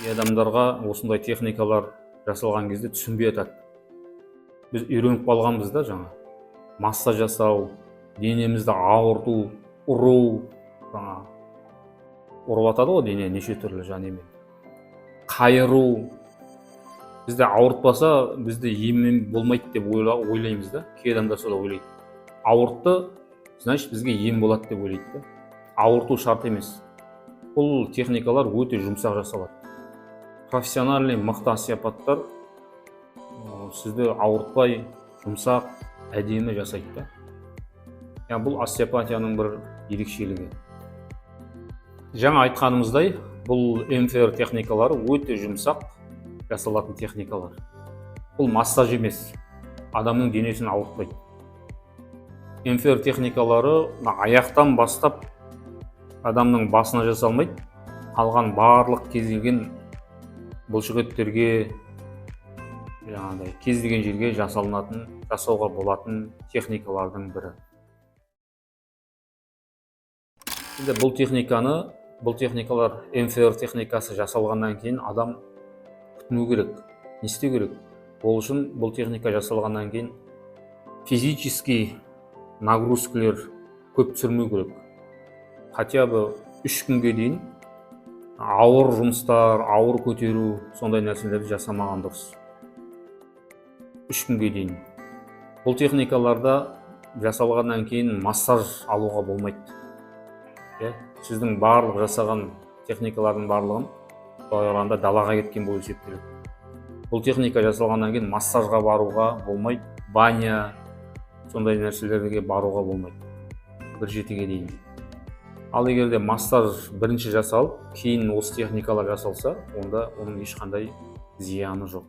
Адамдарға осындай техникалар жасалған кезде түсінбей жатады. Біз үйреніп қалғанбыз да жаңа. Массаж жасау, денемізді ауырту, ұру, жаңа ұрып атады ғой дене неше түрлі немен. Қайыру. Бізді ауыртпаса, бізді еммен болмайды деп ойлаймыз да. Кей адамдар солай ойлайды. Ауыртты, значит бізге ем болады деп ойлайды да. Ауырту шарт емес. Бұл техникалар өте жұмсақ жасалады. Профессиональный мықты остеопаттар сізді ауыртпай, жұмсақ, әдемі жасайды да. Бұл остеопатияның бір ерекшелігі. Жаңа айтқанымыздай, бұл МФР техникалары өте жұмсақ жасалатын техникалар. Бұл массаж емес, адамның денесін ауыртпайды. МФР техникалары аяқтан бастап адамның басына жасалмайды. Қалған барлық кез келген бұлшықеттерге, кез келген жерге жасауға болатын техникалардың бірі. Бұл техникалар МФР техникасы жасалғаннан кейін адам күтіну керек. Не істеу керек? Ол үшін бұл техника жасалғаннан кейін физический нагрузкалар көп түсірмеу керек. Хотя бы 3 күнге дейін ауыр жұмыстар, ауыр көтеру, сондай нәрселерді жасамаған дұрыс. 3 күнге дейін. Бұл техникаларда жасалғаннан кейін массаж алуға болмайды. Сіздің барлық жасаған техникалардың барлығын қойғанда далаға кеткен болып есептеледі. Бұл техника жасалғаннан кейін массажға баруға болмайды, баня, сондай нәрселерге баруға болмайды. Бір жетіге дейін. Ал егер де массаж бірінші жасалып, кейін осы техникалар жасалса, онда оның ешқандай зияны жоқ.